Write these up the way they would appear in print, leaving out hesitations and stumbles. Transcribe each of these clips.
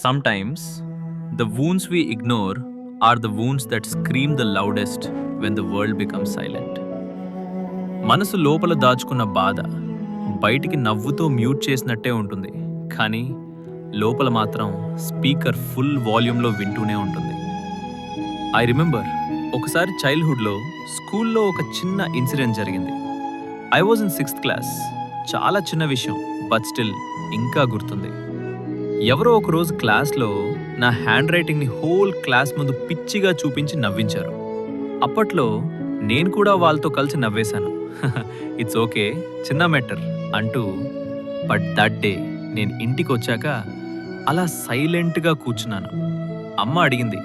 Sometimes, the wounds we ignore are the wounds that scream the loudest when the world becomes silent. మనసు లోపల దాచుకున్న బాధ బయటికి నవ్వుతో మ్యూట్ చేసినట్టే ఉంటుంది, కానీ లోపల మాత్రం స్పీకర్ ఫుల్ వాల్యూమ్లో వింటూనే ఉంటుంది. ఐ రిమెంబర్ ఒకసారి చైల్డ్హుడ్లో స్కూల్లో ఒక చిన్న ఇన్సిడెంట్ జరిగింది. I was in 6th class. చాలా చిన్న విషయం, బట్ స్టిల్ ఇంకా గుర్తుంది. ఎవరో ఒకరోజు క్లాస్లో నా హ్యాండ్ రైటింగ్ని హోల్ క్లాస్ ముందు పిచ్చిగా చూపించి నవ్వించారు. అప్పట్లో నేను కూడా వాళ్ళతో కలిసి నవ్వేశాను. ఇట్స్ ఓకే, చిన్న మ్యాటర్ అంటూ. బట్ దట్ డే నేను ఇంటికి వచ్చాక అలా సైలెంట్గా కూర్చున్నాను. అమ్మ అడిగింది,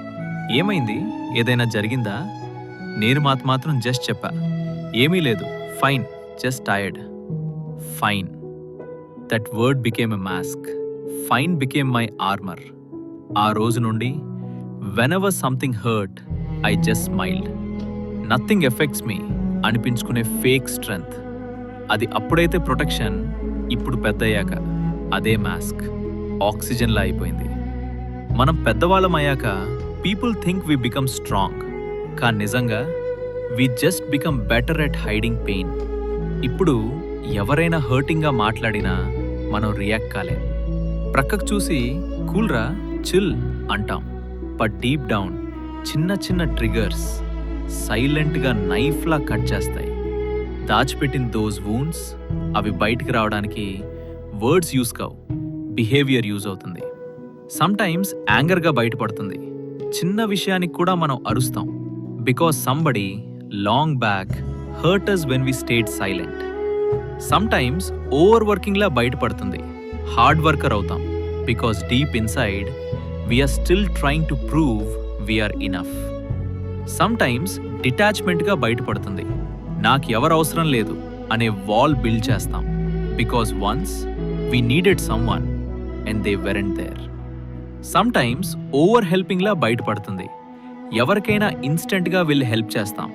ఏమైంది, ఏదైనా జరిగిందా? నేను మాత్రం జస్ట్ చెప్పా, ఏమీ లేదు, fine, just tired. Fine. That word became a mask. Fine became my armour. ఆ రోజు నుండి whenever something hurt, I just smiled. Nothing affects me అనిపించుకునే ఫేక్ స్ట్రెంగ్త్. అది అప్పుడైతే ప్రొటెక్షన్, ఇప్పుడు పెద్దయ్యాక అదే మాస్క్, ఆక్సిజన్లా అయిపోయింది. మనం పెద్దవాళ్ళం అయ్యాక people think we become strong, కానీ నిజంగా we just become better at hiding pain. ఇప్పుడు ఎవరైనా హర్టింగ్గా మాట్లాడినా మనం రియాక్ట్ కాలేం. ప్రక్కకు చూసి కూల్రా, చిల్ అంటాం. బట్ డీప్ డౌన్ చిన్న చిన్న ట్రిగర్స్ సైలెంట్గా నైఫ్లా కట్ చేస్తాయి. దాచిపెట్టిన దోస్ వూండ్స్, అవి బయటికి రావడానికి వర్డ్స్ యూజ్ కావు, బిహేవియర్ యూజ్ అవుతుంది. సమ్టైమ్స్ యాంగర్గా బయటపడుతుంది. చిన్న విషయానికి కూడా మనం అరుస్తాం, because somebody long back hurt us when we stayed silent. Sometimes over వర్కింగ్లా బయటపడుతుంది. హార్డ్ వర్కర్ అవుతాం, because deep inside we are still trying to prove we are enough. Sometimes డిటాచ్మెంట్గా బయటపడుతుంది. నాకు ఎవరు అవసరం లేదు అనే వాల్ బిల్డ్ చేస్తాం, because once we needed someone and they weren't there. Sometimes over హెల్పింగ్లా బయటపడుతుంది. ఎవరికైనా ఇన్స్టెంట్గా వెళ్ళి హెల్ప్ చేస్తాం,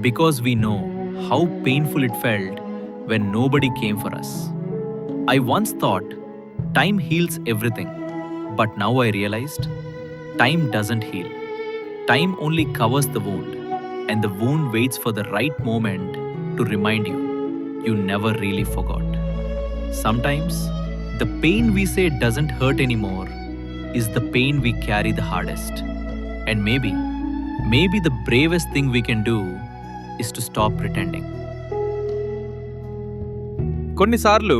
because we know how painful it felt when nobody came for us. I once thought time heals everything, but now I realized time doesn't heal. Time only covers the wound, and the wound waits for the right moment to remind you you never really forgot. Sometimes the pain we say doesn't hurt anymore is the pain we carry the hardest. And maybe the bravest thing we can do is to stop pretending. కొన్నిసార్లు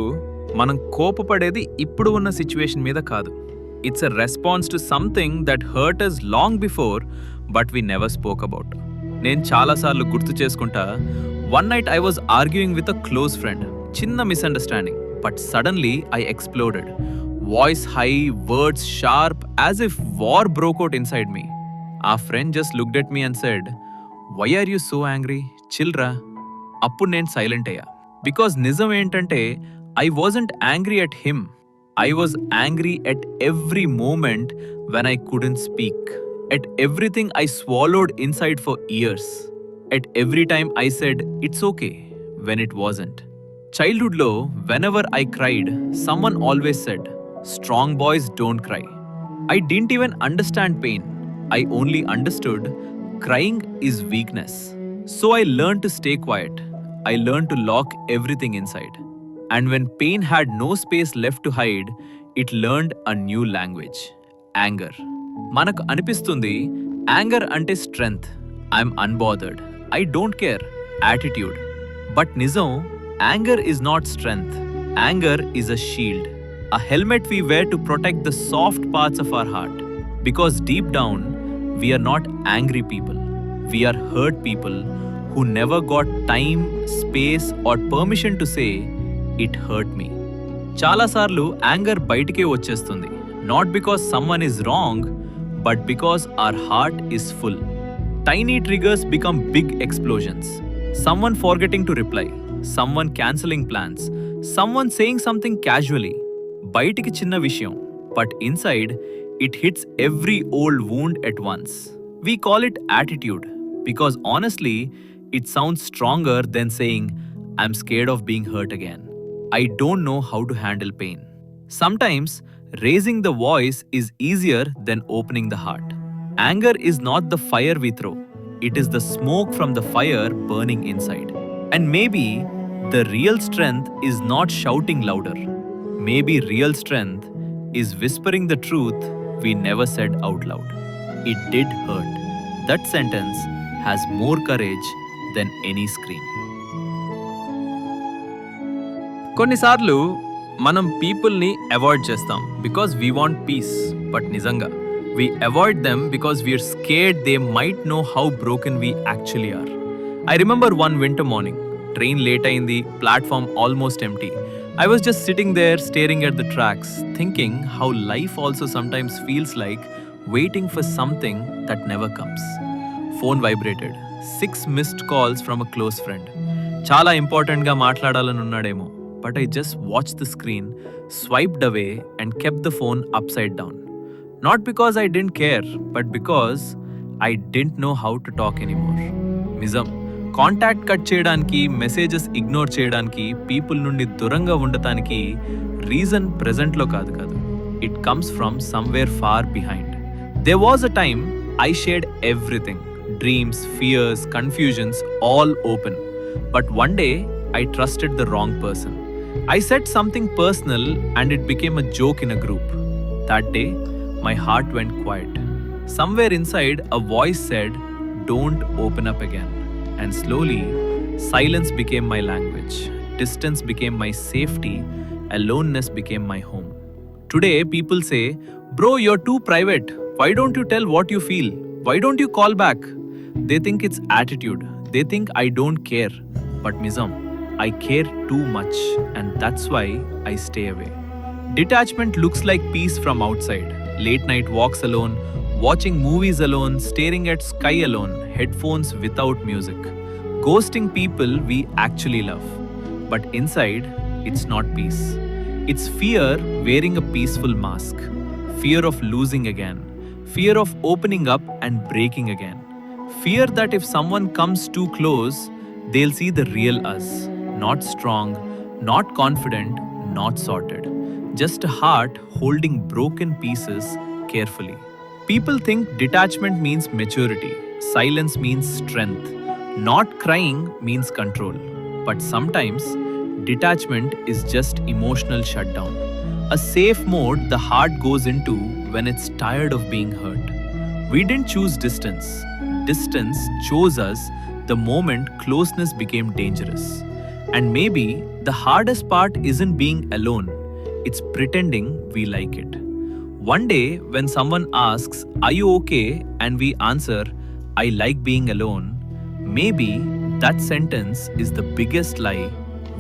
మనం కోపపడేది ఇప్పుడు ఉన్న situation మీద కాదు. It's a response to something that hurt us long before but we never spoke about. నేను చాలాసార్లు గుర్తు చేసుకుంటా, one night I was arguing with a close friend. చిన్న misunderstanding, but suddenly I exploded. Voice high, words sharp, as if war broke out inside me. ఆ friend just looked at me and said, why are you so angry, చిల్రా. అప్పుడు నేను silent అయ్యా. Because నిజం ఏంటంటే I wasn't angry at him, I was angry at every moment when I couldn't speak, at everything I swallowed inside for years, at every time I said it's okay when it wasn't. చైల్డ్హుడ్లో whenever I cried, someone always said, strong boys don't cry. I didn't even understand pain, I only understood crying is weakness. So I learned to stay quiet. I learned to lock everything inside. And when pain had no space left to hide, it learned a new language, anger. మనకు అనిపిస్తుంది anger అంటే strength, I'm unbothered, I don't care, attitude. But నిజం, anger is not strength. Anger is a shield, a helmet we wear to protect the soft parts of our heart. Because deep down, we are not angry people. We are hurt people who never got time, space or permission to say, it hurt me. చాలాసార్లు anger బయటికే వచ్చేస్తుంది. Not because someone is wrong, but because our heart is full. Tiny triggers become big explosions. Someone forgetting to reply, someone cancelling plans, someone saying something casually. బయటికి చిన్న విషయం, but inside it hits every old wound at once. We call it attitude because honestly, it sounds stronger than saying, I'm scared of being hurt again. I don't know how to handle pain. Sometimes Raising the voice is easier than opening the heart. Anger is not the fire we throw, it is the smoke from the fire burning inside. And maybe the real strength is not shouting louder. Maybe real strength is whispering the truth we never said out loud. It did hurt. That sentence has more courage than any scream. కొన్నిసార్లు మనం పీపుల్ని avoid చేస్తాం because we want peace, but నిజంగా we avoid them because we are scared they might know how broken we actually are. I remember one winter morning, train late అయింది, platform almost empty. I was just sitting there staring at the tracks, thinking how life also sometimes feels like waiting for something that never comes. Phone vibrated. 6 missed calls from a close friend. Chala important ga maatladalani unnademo. But I just watched the screen, swiped away and kept the phone upside down. Not because I didn't care, but because I didn't know how to talk anymore. Nizam. Contact cut చేయడానికి, messages ignore చేయడానికి, people నుండి దూరంగా ఉండటానికి reason ప్రెజెంట్లో కాదు. It comes from somewhere far behind. There was a time I shared everything, dreams, fears, confusions, all open. But one day I trusted the wrong person. I said something personal and it became a joke in a group. That day, my heart went quiet. Somewhere inside, a voice said, "Don't open up again." And slowly, silence became my language. Distance became my safety. Aloneness became my home. Today, people say, "Bro, you're too private. Why don't you tell what you feel? Why don't you call back?" They think it's attitude. They think I don't care. But Mizam, I care too much, and that's why I stay away. Detachment looks like peace from outside. Late night walks alone, watching movies alone, staring at sky alone, headphones without music, ghosting people we actually love. But inside, it's not peace. It's fear wearing a peaceful mask, fear of losing again, fear of opening up and breaking again, fear that if someone comes too close, they'll see the real us, not strong, not confident, not sorted, just a heart holding broken pieces carefully. People think detachment means maturity, silence means strength, not crying means control. But sometimes, detachment is just emotional shutdown, a safe mode the heart goes into when it's tired of being hurt. We didn't choose distance. Distance chose us the moment closeness became dangerous. And maybe the hardest part isn't being alone, it's pretending we like it. One day, when someone asks, "Are you okay?" and we answer, "I like being alone," maybe that sentence is the biggest lie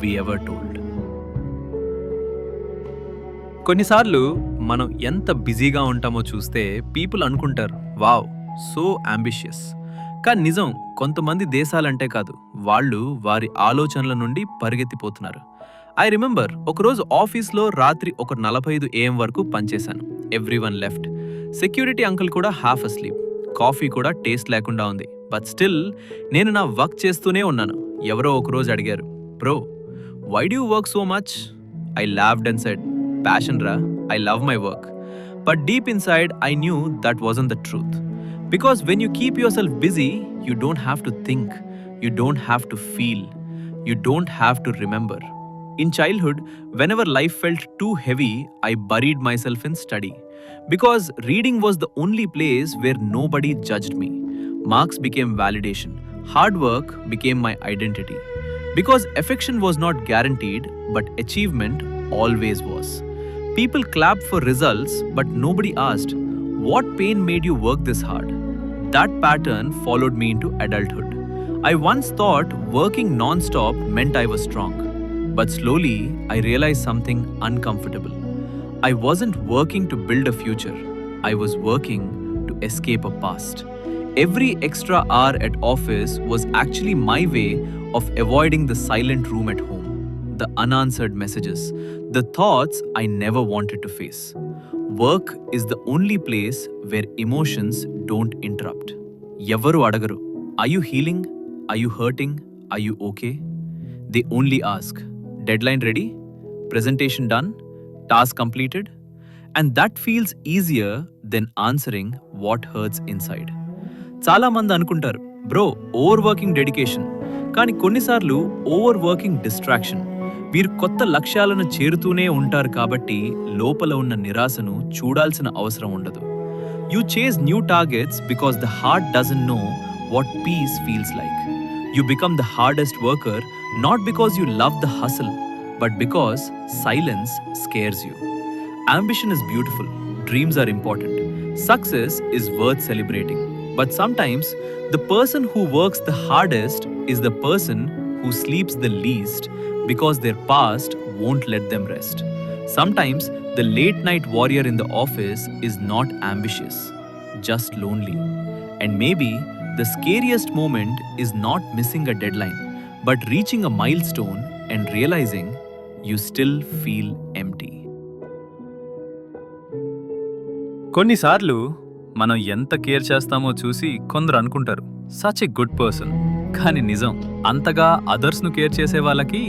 we ever told. కొన్నిసార్లు మనం ఎంత బిజీగా ఉంటామో చూస్తే people అనుకుంటారు, wow, so ambitious. కానీ నిజం, కొంతమంది దేశాలంటే కాదు, వాళ్ళు వారి ఆలోచనల నుండి పరిగెత్తిపోతున్నారు. ఐ రిమెంబర్, ఒకరోజు ఆఫీస్లో రాత్రి 1:45 AM వరకు పనిచేశాను. Everyone left. సెక్యూరిటీ అంకుల్ కూడా హాఫ్ అస్లీప్. కాఫీ కూడా టేస్ట్ లేకుండా ఉంది. బట్ స్టిల్ నేను నా వర్క్ చేస్తూనే ఉన్నాను. ఎవరో ఒకరోజు అడిగారు, "bro, why do you work so much?" I laughed and said, "passion రా, I love my work." But deep inside, I knew that wasn't the truth. Because when you keep yourself busy, you don't have to think, you don't have to feel, you don't have to remember. In childhood, whenever life felt too heavy, I buried myself in study. Because reading was the only place where nobody judged me. Marks became validation. Hard work became my identity. Because affection was not guaranteed, but achievement always was. People clapped for results, but nobody asked, "What pain made you work this hard?" That pattern followed me into adulthood. I once thought working non-stop meant I was strong. But slowly, I realized something uncomfortable. I wasn't working to build a future. I was working to escape a past. Every extra hour at office was actually my way of avoiding the silent room at home, the unanswered messages, the thoughts I never wanted to face. Work is the only place where emotions don't interrupt. Yavaru adagaru, "Are you healing? Are you hurting? Are you okay?" They only ask, "Deadline ready? Presentation done? Task completed?" And that feels easier than answering what hurts inside. చాలా మంది అనుకుంటారు, bro over working dedication, కానీ కొన్నిసార్లు over working distraction. వీరు కొత్త లక్ష్యాలను చేరుతూనే ఉంటారు కాబట్టి లోపల ఉన్న నిరాశను చూడాల్సిన అవసరం ఉండదు. You chase new targets because the heart doesn't know what peace feels like. You become the hardest worker not because you love the hustle, but because silence scares you. Ambition is beautiful, dreams are important, success is worth celebrating. But sometimes the person who works the hardest is the person who sleeps the least because their past won't let them rest. Sometimes the late night warrior in the office is not ambitious, just lonely. And maybe the scariest moment is not missing a deadline, but reaching a milestone and realizing you still feel empty. కొన్నిసార్లు మనం ఎంత care చేస్తామో చూసి కొందరు అనుకుంటారు, such a good person. కానీ నిజం, అంతగా అదర్స్ను కేర్ చేసే వాళ్ళకి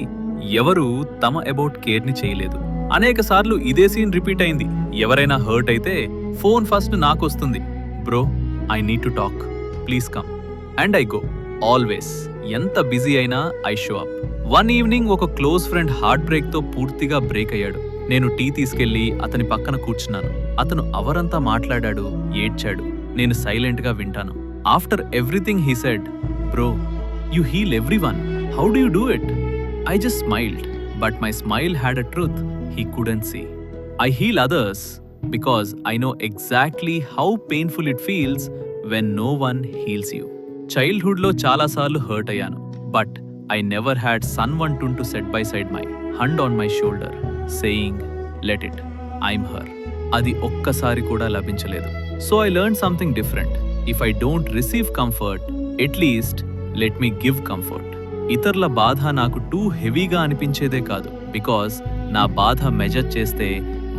ఎవరు తమ అబౌట్ కేర్ని చేయలేదు. అనేక సార్లు ఇదే సీన్ రిపీట్ అయింది. ఎవరైనా హర్ట్ అయితే ఫోన్ ఫస్ట్ నాకు వస్తుంది, bro I need to talk, please come. And I go. Always. ఎంత బిజీ అయినా I show up. One evening ఒక క్లోజ్ ఫ్రెండ్ హార్ట్ బ్రేక్తో పూర్తిగా బ్రేక్ అయ్యాడు. నేను టీ తీసుకెళ్లి అతని పక్కన కూర్చున్నాను. అతను అవరంతా మాట్లాడాడు, ఏడ్చాడు. నేను సైలెంట్గా వింటాను. After everything he said, bro you heal everyone, how do you do it? I just smiled, but my smile had a truth he couldn't see. I heal others because I know exactly how painful it feels when no one heals you. Childhood lo chala saarlu hurt ayyanu, but I never had someone to set by side my hand on my shoulder, saying, let it, I'm her. Adi ఒక్కసారి కూడా లభించలేదు. So I learned something different. If I don't receive comfort, at least let me give comfort. ఇతరుల బాధ నాకు two హెవీగా అనిపించేదే కాదు, because నా బాధ మెజర్ చేస్తే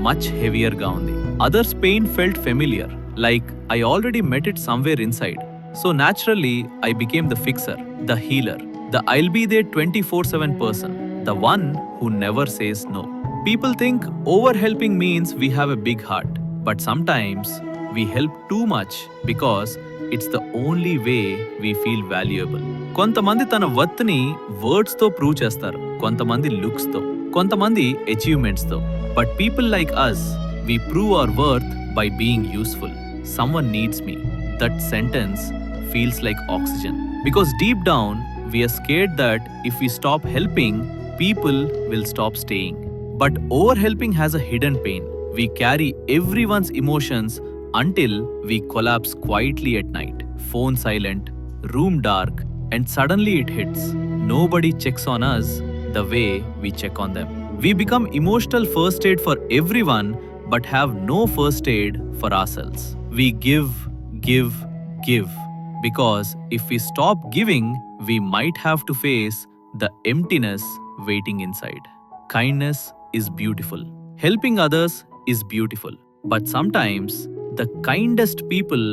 మచ్ హెవియర్గా ఉంది. Others pain felt familiar, like I already met it somewhere inside. So naturally I became the fixer, the healer, the I'll be there 24/7 person, the one who never says no. People think overhelping means we have a big heart, but sometimes we help too much because it's the only way we feel valuable. కొంతమంది తన వర్త్ని వర్డ్స్తో prove చేస్తారు, కొంతమంది లుక్స్తో, కొంతమంది అచీవ్మెంట్స్తో. But people like us, we prove our worth by being useful. Someone needs me. That sentence feels like oxygen. Because deep down, we are scared that if we stop helping, people will stop staying. But overhelping has a hidden pain. We carry everyone's emotions until we collapse quietly at night. Phone silent, room dark, and suddenly it hits. Nobody checks on us the way we check on them. We become emotional first aid for everyone, but have no first aid for ourselves. We give, give, give. Because if we stop giving, we might have to face the emptiness waiting inside. Kindness is beautiful. Helping others is beautiful. But sometimes the kindest people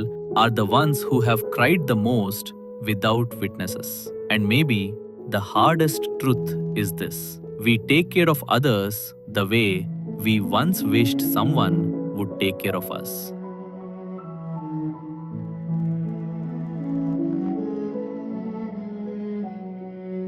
are the ones who have cried the most without witnesses. And maybe the hardest truth is this: we take care of others the way we once wished someone would take care of us.